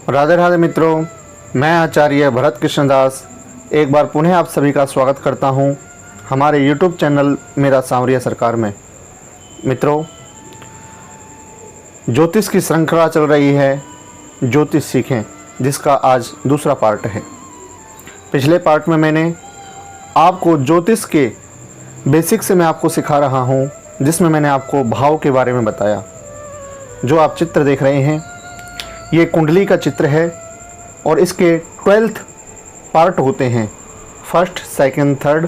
राधे राधे मित्रों, मैं आचार्य भरत कृष्ण दास एक बार पुनः आप सभी का स्वागत करता हूं हमारे YouTube चैनल मेरा सांवरिया सरकार में। मित्रों, ज्योतिष की श्रृंखला चल रही है, ज्योतिष सीखें, जिसका आज दूसरा पार्ट है। पिछले पार्ट में मैंने आपको ज्योतिष के बेसिक से मैं आपको सिखा रहा हूं, जिसमें मैंने आपको भाव के बारे में बताया। जो आप चित्र देख रहे हैं, ये कुंडली का चित्र है और इसके 12th पार्ट होते हैं। First, second, third,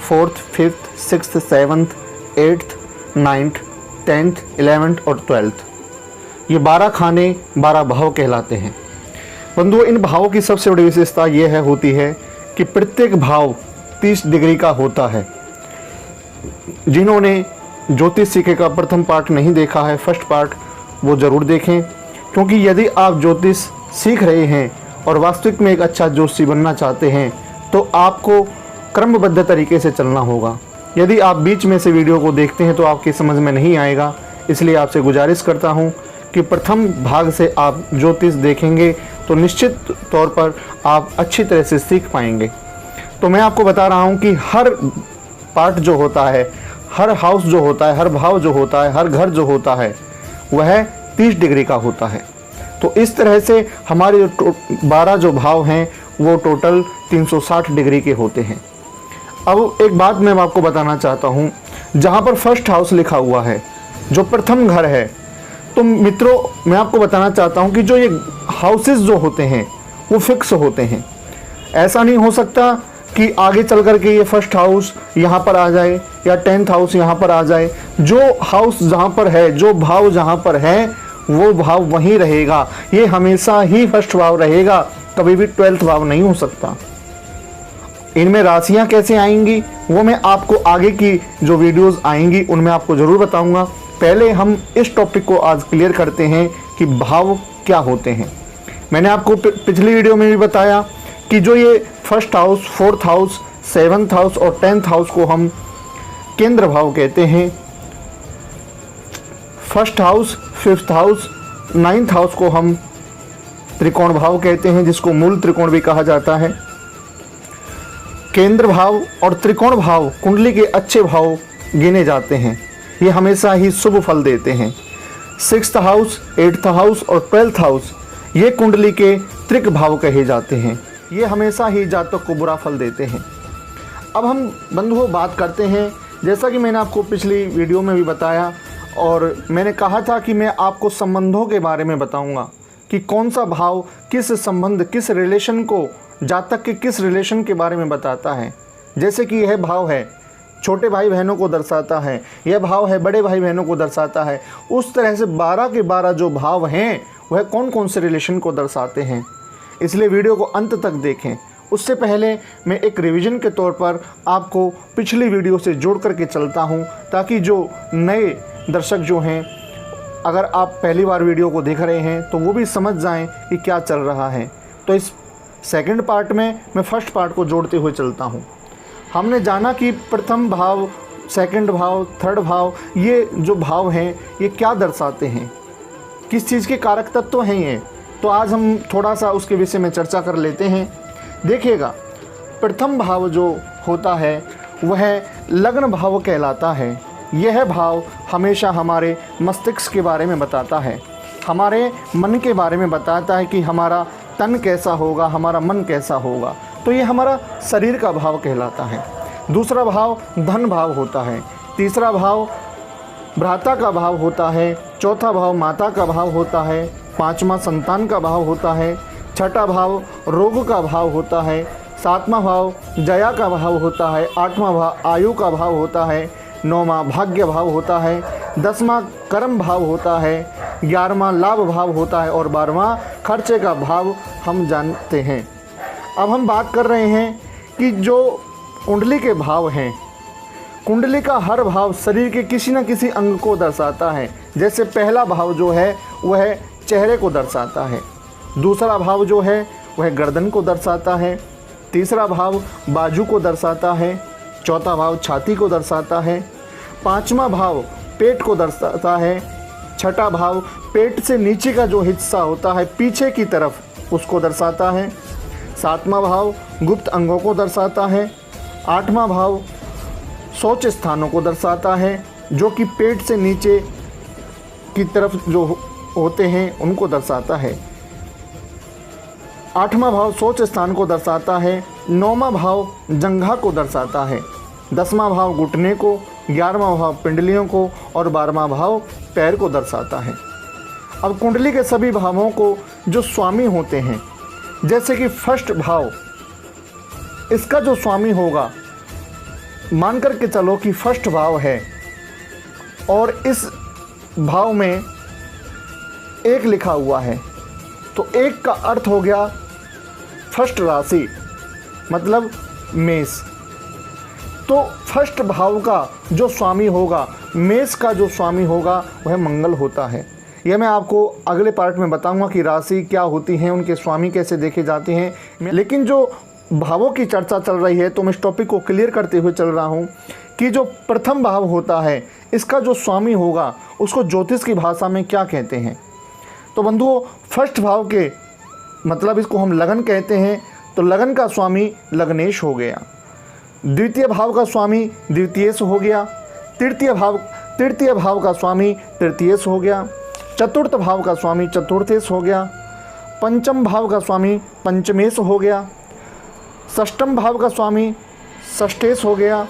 fourth, fifth, sixth, seventh, 8th, 9th, 10th, 11th और 12th। ये 12 खाने 12 भाव कहलाते हैं। बंधुओं, इन भावों की सबसे बड़ी विशेषता यह होती है कि प्रत्येक भाव 30 डिग्री का होता है। जिन्होंने ज्योतिष सीखे का प्रथम पार्ट नहीं देखा है, फर्स्ट पार्ट, वो ज़रूर देखें, क्योंकि यदि आप ज्योतिष सीख रहे हैं और वास्तविक में एक अच्छा ज्योतिषी बनना चाहते हैं तो आपको क्रमबद्ध तरीके से चलना होगा। यदि आप बीच में से वीडियो को देखते हैं तो आपकी समझ में नहीं आएगा। इसलिए आपसे गुजारिश करता हूं कि प्रथम भाग से आप ज्योतिष देखेंगे तो निश्चित तौर पर आप अच्छी तरह से सीख पाएंगे। तो मैं आपको बता रहा हूं कि हर पार्ट जो होता है, हर हाउस जो होता है, हर भाव जो होता है, हर घर जो होता है, वह 30 डिग्री का होता है। तो इस तरह से हमारे 12 जो भाव हैं वो टोटल 360 डिग्री के होते हैं। अब एक बात मैं आपको बताना चाहता हूँ, जहाँ पर फर्स्ट हाउस लिखा हुआ है, जो प्रथम घर है, तो मित्रों मैं आपको बताना चाहता हूँ कि जो ये हाउसेस जो होते हैं वो फिक्स होते हैं। ऐसा नहीं हो सकता कि आगे चल कर के ये फर्स्ट हाउस यहाँ पर आ जाए या 10th हाउस यहाँ पर आ जाए। जो हाउस जहाँ पर है, जो भाव जहाँ पर है, वो भाव वहीं रहेगा। ये हमेशा ही फर्स्ट भाव रहेगा, कभी भी 12th भाव नहीं हो सकता। इनमें राशियाँ कैसे आएंगी वो मैं आपको आगे की जो वीडियोस आएंगी उनमें आपको ज़रूर बताऊंगा। पहले हम इस टॉपिक को आज क्लियर करते हैं कि भाव क्या होते हैं। मैंने आपको पिछली वीडियो में भी बताया कि जो ये first house, 4th house, 7th house और 10th हाउस को हम केंद्र भाव कहते हैं। First house, 5th house, 9th house को हम त्रिकोण भाव कहते हैं, जिसको मूल त्रिकोण भी कहा जाता है। केंद्र भाव और त्रिकोण भाव कुंडली के अच्छे भाव गिने जाते हैं। ये हमेशा ही शुभ फल देते हैं। 6th हाउस, 8th हाउस और 12th हाउस ये कुंडली के त्रिक भाव कहे जाते हैं। ये हमेशा ही जातक को बुरा फल देते हैं। अब हम बंधुओं बात करते हैं, जैसा कि मैंने आपको पिछली वीडियो में भी बताया और मैंने कहा था कि मैं आपको संबंधों के बारे में बताऊंगा कि कौन सा भाव किस संबंध, किस रिलेशन को, जातक के किस रिलेशन के बारे में बताता है। जैसे कि यह भाव है छोटे भाई बहनों को दर्शाता है, यह भाव है बड़े भाई बहनों को दर्शाता है। उस तरह से 12 के 12 जो भाव हैं वह कौन कौन से रिलेशन को दर्शाते हैं। इसलिए वीडियो को अंत तक देखें। उससे पहले मैं एक रिवीजन के तौर पर आपको पिछली वीडियो से जोड़ करके चलता हूं, ताकि जो नए दर्शक जो हैं, अगर आप पहली बार वीडियो को देख रहे हैं तो वो भी समझ जाएं कि क्या चल रहा है। तो इस सेकंड पार्ट में मैं फर्स्ट पार्ट को जोड़ते हुए चलता हूं। हमने जाना कि प्रथम भाव, सेकंड भाव, थर्ड भाव, ये जो भाव हैं ये क्या दर्शाते हैं, किस चीज़ के कारक तत्व हैं ये। तो आज हम थोड़ा सा उसके विषय में चर्चा कर लेते हैं। देखिएगा, प्रथम भाव जो होता है वह लग्न भाव कहलाता है। यह भाव हमेशा हमारे मस्तिष्क के बारे में बताता है, हमारे मन के बारे में बताता है कि हमारा तन कैसा होगा, हमारा मन कैसा होगा। तो ये हमारा शरीर का भाव कहलाता है। दूसरा भाव धन भाव होता है। तीसरा भाव भ्राता का भाव होता है। चौथा भाव माता का भाव होता है। पांचवा संतान का भाव होता है। छठा भाव रोग का भाव होता है। सातवां भाव जया का भाव होता है। आठवां भाव आयु का भाव होता है। नौवां भाग्य भाव होता है। 10वां कर्म भाव होता है। 11वां लाभ भाव होता है और 12वां खर्चे का भाव हम जानते हैं। अब हम बात कर रहे हैं कि जो कुंडली के भाव हैं, कुंडली का हर भाव शरीर के किसी न किसी अंग को दर्शाता है। जैसे पहला भाव जो है वह चेहरे को दर्शाता है। दूसरा भाव जो है वह गर्दन को दर्शाता है। तीसरा भाव बाजू को दर्शाता है। चौथा भाव छाती को दर्शाता है। पांचवा भाव पेट को दर्शाता है। छठा भाव पेट से नीचे का जो हिस्सा होता है, पीछे की तरफ उसको दर्शाता है। 7वां भाव गुप्त अंगों को दर्शाता है। 8वां भाव शौच स्थानों को दर्शाता है, जो कि पेट से नीचे की तरफ जो होते हैं उनको दर्शाता है। 8वां भाव शौच स्थान को दर्शाता है। 9वां भाव जंघा को दर्शाता है। 10वां भाव घुटने को, 11वां भाव पिंडलियों को और 12वां भाव पैर को दर्शाता है। अब कुंडली के सभी भावों को जो स्वामी होते हैं, जैसे कि फर्स्ट भाव, इसका जो स्वामी होगा, मान कर के चलो कि फर्स्ट भाव है और इस भाव में 1 लिखा हुआ है, तो 1 का अर्थ हो गया फर्स्ट राशि, मतलब मेष। तो फर्स्ट भाव का जो स्वामी होगा, मेष का जो स्वामी होगा, वह मंगल होता है। यह मैं आपको अगले पार्ट में बताऊंगा कि राशि क्या होती हैं, उनके स्वामी कैसे देखे जाते हैं। लेकिन जो भावों की चर्चा चल रही है, तो मैं इस टॉपिक को क्लियर करते हुए चल रहा हूं कि जो प्रथम भाव होता है, इसका जो स्वामी होगा, उसको ज्योतिष की भाषा में क्या कहते हैं। तो बंधुओं, फर्स्ट भाव के मतलब इसको हम लगन कहते हैं, तो लगन का स्वामी लग्नेश हो गया। द्वितीय भाव का स्वामी द्वितीयेश हो गया। तृतीय भाव का स्वामी तृतीयेश हो गया। चतुर्थ भाव का स्वामी चतुर्थेश हो गया। पंचम भाव का स्वामी पंचमेश हो गया। षष्ठम भाव का स्वामी षष्ठेश हो गया।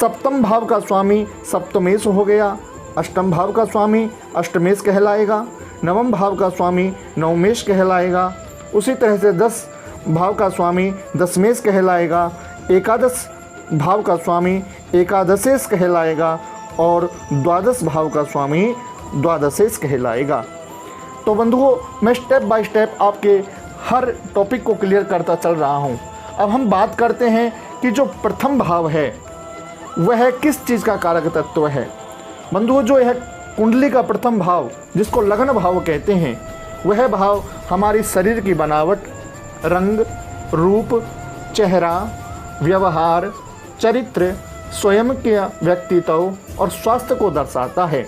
सप्तम भाव का स्वामी सप्तमेश हो गया। अष्टम भाव का स्वामी अष्टमेश कहलाएगा। नवम भाव का स्वामी नवमेश कहलाएगा। उसी तरह से 10 भाव का स्वामी दशमेश कहलाएगा। एकादश भाव का स्वामी एकादशेश कहलाएगा और द्वादश भाव का स्वामी द्वादशेश कहलाएगा। तो बंधुओं, मैं स्टेप बाय स्टेप आपके हर टॉपिक को क्लियर करता चल रहा हूँ। अब हम बात करते हैं कि जो प्रथम भाव है वह किस चीज़ का कारक तत्व है। बंधुओं, जो यह कुंडली का प्रथम भाव, जिसको लगन भाव कहते हैं, वह भाव हमारी शरीर की बनावट, रंग, रूप, चेहरा, व्यवहार, चरित्र, स्वयं के व्यक्तित्व और स्वास्थ्य को दर्शाता है।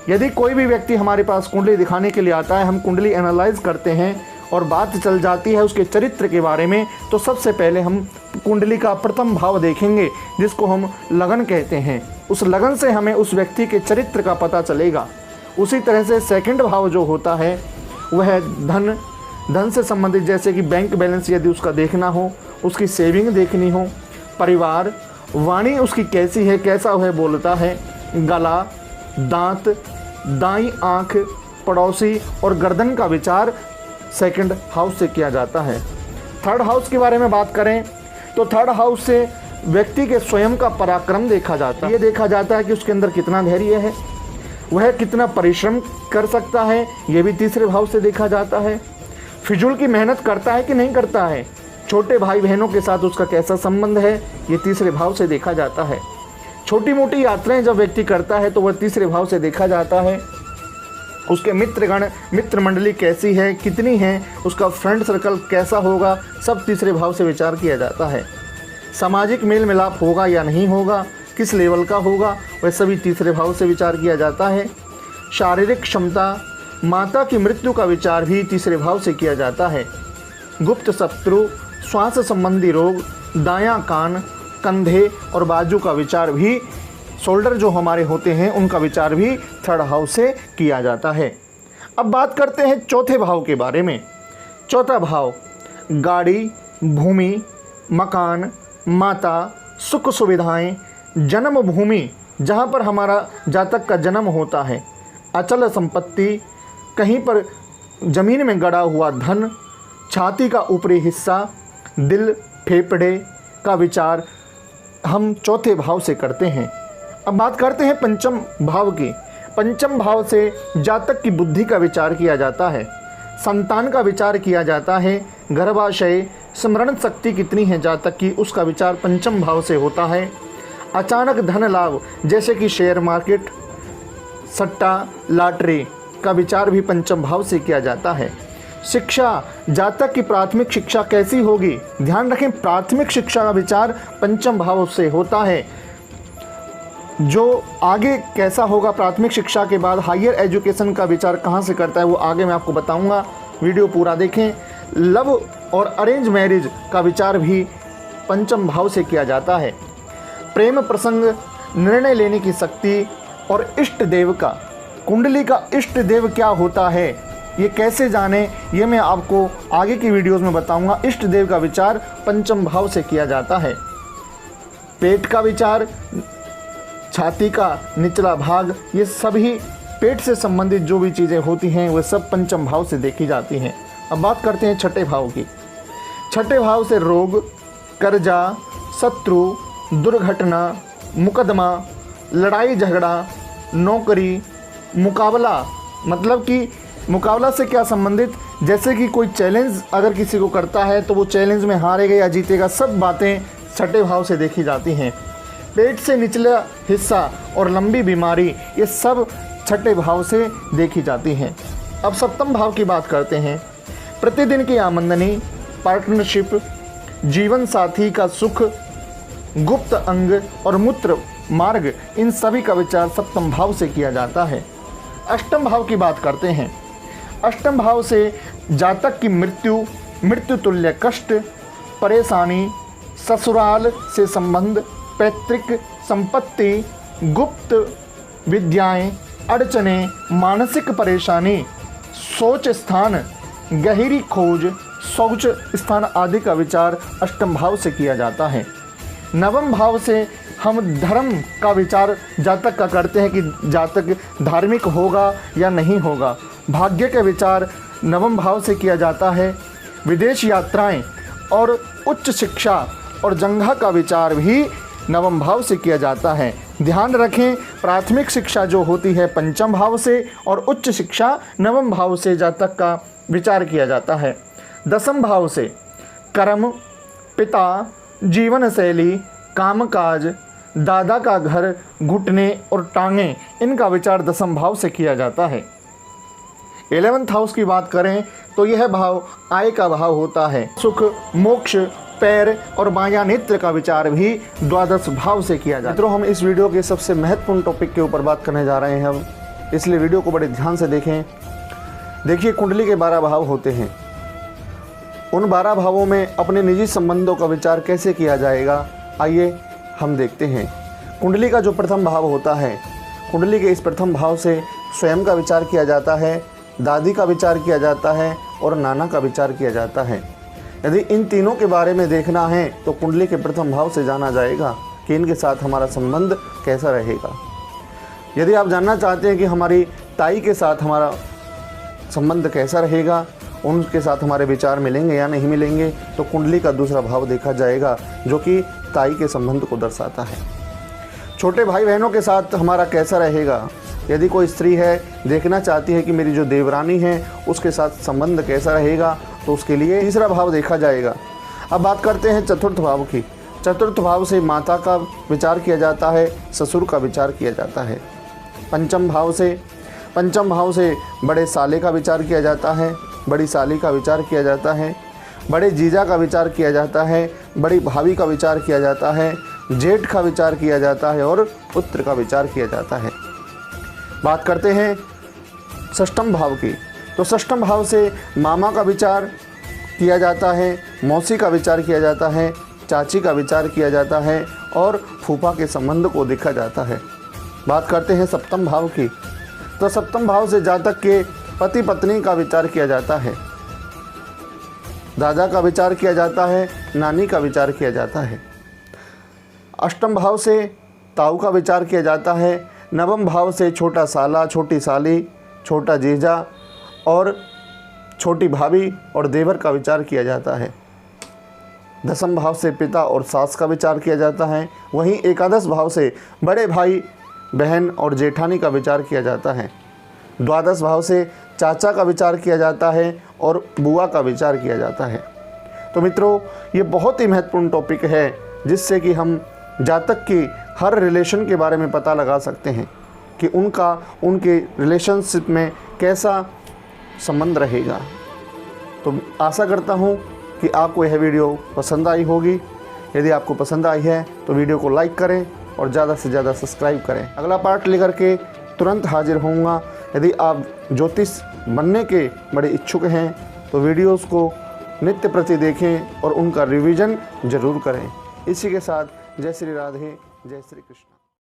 यदि कोई भी व्यक्ति हमारे पास कुंडली दिखाने के लिए आता है, हम कुंडली एनालाइज करते हैं और बात चल जाती है उसके चरित्र के बारे में, तो सबसे पहले हम कुंडली का प्रथम भाव देखेंगे, जिसको हम लगन कहते हैं। उस लगन से हमें उस व्यक्ति के चरित्र का पता चलेगा। उसी तरह से सेकंड भाव जो होता है वह धन से संबंधित, जैसे कि बैंक बैलेंस यदि उसका देखना हो, उसकी सेविंग देखनी हो, परिवार, वाणी उसकी कैसी है, कैसा वह बोलता है, गला, दांत, दाईं आँख, पड़ोसी और गर्दन का विचार सेकंड हाउस से किया जाता है। थर्ड हाउस के बारे में बात करें तो थर्ड हाउस से व्यक्ति के स्वयं का पराक्रम देखा जाता है। ये देखा जाता है कि उसके अंदर कितना धैर्य है, वह कितना परिश्रम कर सकता है, ये भी तीसरे भाव से देखा जाता है। फिजूल की मेहनत करता है कि नहीं करता है, छोटे भाई बहनों के साथ उसका कैसा संबंध है, ये तीसरे भाव से देखा जाता है। छोटी मोटी यात्राएं जब व्यक्ति करता है तो वह तीसरे भाव से देखा जाता है। उसके मित्र मंडली कैसी है, कितनी है, उसका फ्रेंड सर्कल कैसा होगा, सब तीसरे भाव से विचार किया जाता है। सामाजिक मेल मिलाप होगा या नहीं होगा, किस लेवल का होगा, वह सभी तीसरे भाव से विचार किया जाता है। शारीरिक क्षमता, माता की मृत्यु का विचार भी तीसरे भाव से किया जाता है। गुप्त शत्रु, श्वास संबंधी रोग, दायां कान, कंधे और बाजू का विचार भी, शोल्डर जो हमारे होते हैं उनका विचार भी थर्ड हाउस से किया जाता है। अब बात करते हैं चौथे भाव के बारे में। चौथा भाव गाड़ी, भूमि, मकान, माता, सुख सुविधाएं, जन्म भूमि जहाँ पर हमारा जातक का जन्म होता है, अचल संपत्ति, कहीं पर जमीन में गड़ा हुआ धन, छाती का ऊपरी हिस्सा, दिल, फेफड़े का विचार हम चौथे भाव से करते हैं। अब बात करते हैं पंचम भाव की। पंचम भाव से जातक की बुद्धि का विचार किया जाता है, संतान का विचार किया जाता है, गर्भाशय, स्मरण शक्ति कितनी है जातक की, उसका विचार पंचम भाव से होता है। अचानक धन लाभ, जैसे कि शेयर मार्केट, सट्टा, लॉटरी का विचार भी पंचम भाव से किया जाता है। शिक्षा, जातक की प्राथमिक शिक्षा कैसी होगी, ध्यान रखें प्राथमिक शिक्षा का विचार पंचम भाव से होता है। जो आगे कैसा होगा प्राथमिक शिक्षा के बाद हायर एजुकेशन का विचार कहाँ से करता है, वो आगे मैं आपको बताऊंगा, वीडियो पूरा देखें। लव और अरेंज मैरिज का विचार भी पंचम भाव से किया जाता है। प्रेम प्रसंग, निर्णय लेने की शक्ति और इष्ट देव का, कुंडली का इष्ट देव क्या होता है, ये कैसे जाने, ये मैं आपको आगे की वीडियोस में बताऊंगा। इष्ट देव का विचार पंचम भाव से किया जाता है। पेट का विचार, छाती का निचला भाग, ये सभी पेट से संबंधित जो भी चीज़ें होती हैं वह सब पंचम भाव से देखी जाती हैं। अब बात करते हैं छठे भाव की। छठे भाव से रोग, कर्जा, शत्रु, दुर्घटना, मुकदमा, लड़ाई झगड़ा, नौकरी, मुकाबला, मतलब कि मुकाबला से क्या संबंधित, जैसे कि कोई चैलेंज अगर किसी को करता है तो वो चैलेंज में हारेगा या जीतेगा, सब बातें छठे भाव से देखी जाती हैं। पेट से निचला हिस्सा और लंबी बीमारी, ये सब छठे भाव से देखी जाती हैं। अब सप्तम भाव की बात करते हैं। प्रतिदिन की आमदनी, पार्टनरशिप, जीवन साथी का सुख, गुप्त अंग और मूत्र मार्ग, इन सभी का विचार सप्तम भाव से किया जाता है। अष्टम भाव की बात करते हैं। अष्टम भाव से जातक की मृत्यु, मृत्यु तुल्य कष्ट, परेशानी, ससुराल से संबंध, पैतृक संपत्ति, गुप्त विद्याएं, अड़चने, मानसिक परेशानी, सोच स्थान, गहरी खोज, शौच स्थान आदि का विचार अष्टम भाव से किया जाता है। नवम भाव से हम धर्म का विचार जातक का करते हैं कि जातक धार्मिक होगा या नहीं होगा। भाग्य के विचार नवम भाव से किया जाता है। विदेश यात्राएं और उच्च शिक्षा और जंघा का विचार भी नवम भाव से किया जाता है। ध्यान रखें, प्राथमिक शिक्षा जो होती है पंचम भाव से और उच्च शिक्षा नवम भाव से जातक का विचार किया जाता है। दसम भाव से कर्म, पिता, जीवन शैली, कामकाज, दादा का घर, घुटने और टांगें, इनका विचार दसम भाव से किया जाता है। 11th हाउस की बात करें तो यह भाव आय का भाव होता है। सुख, मोक्ष, पैर और माया नेत्र का विचार भी द्वादश भाव से किया जाता है। मित्रों, हम इस वीडियो के सबसे महत्वपूर्ण टॉपिक के ऊपर बात करने जा रहे हैं अब, इसलिए वीडियो को बड़े ध्यान से देखें। देखिए, कुंडली के 12 भाव होते हैं। उन 12 भावों में अपने निजी संबंधों का विचार कैसे किया जाएगा, आइए हम देखते हैं। कुंडली का जो प्रथम भाव होता है, कुंडली के इस प्रथम भाव से स्वयं का विचार किया जाता है, दादी का विचार किया जाता है और नाना का विचार किया जाता है। यदि इन तीनों के बारे में देखना है तो कुंडली के प्रथम भाव से जाना जाएगा कि इनके साथ हमारा संबंध कैसा रहेगा। यदि आप जानना चाहते हैं कि हमारी ताई के साथ हमारा संबंध कैसा रहेगा, उनके साथ हमारे विचार मिलेंगे या नहीं मिलेंगे, तो कुंडली का दूसरा भाव देखा जाएगा जो कि ताई के संबंध को दर्शाता है। छोटे भाई बहनों के साथ हमारा कैसा रहेगा, यदि कोई स्त्री है देखना चाहती है कि मेरी जो देवरानी है उसके साथ संबंध कैसा रहेगा, तो उसके लिए तीसरा भाव देखा जाएगा। अब बात करते हैं चतुर्थ भाव की। चतुर्थ भाव से माता का विचार किया जाता है, ससुर का विचार किया जाता है। पंचम भाव से बड़े साले का विचार किया जाता है, बड़ी साली का विचार किया जाता है, बड़े जीजा का विचार किया जाता है, बड़ी भाभी का विचार किया जाता है, जेठ का विचार किया जाता है और पुत्र का विचार किया जाता है। बात करते हैं षष्ठम भाव की। तो षष्ठम भाव से मामा का विचार किया जाता है, मौसी का विचार किया जाता है, चाची का विचार किया जाता है और फूफा के संबंध को देखा जाता है। बात करते हैं सप्तम भाव की। तो सप्तम भाव से जातक के पति पत्नी का विचार किया जाता है, दादा का विचार किया जाता है, नानी का विचार किया जाता है। अष्टम भाव से ताऊ का विचार किया जाता है। नवम भाव से छोटा साला, छोटी साली, छोटा जीजा और छोटी भाभी और देवर का विचार किया जाता है। दसम भाव से पिता और सास का विचार किया जाता है। वहीं एकादश भाव से बड़े भाई बहन और जेठानी का विचार किया जाता है। द्वादश भाव से चाचा का विचार किया जाता है और बुआ का विचार किया जाता है। तो मित्रों, ये बहुत ही महत्वपूर्ण टॉपिक है जिससे कि हम जातक की हर रिलेशन के बारे में पता लगा सकते हैं कि उनके रिलेशनशिप में कैसा संबंध रहेगा। तो आशा करता हूँ कि आपको यह वीडियो पसंद आई होगी। यदि आपको पसंद आई है तो वीडियो को लाइक करें और ज़्यादा से ज़्यादा सब्सक्राइब करें। अगला पार्ट लेकर के तुरंत हाजिर होऊंगा। यदि आप ज्योतिष बनने के बड़े इच्छुक हैं तो वीडियोस को नित्य प्रति देखें और उनका रिवीजन जरूर करें। इसी के साथ जय श्री राधे, जय श्री कृष्ण।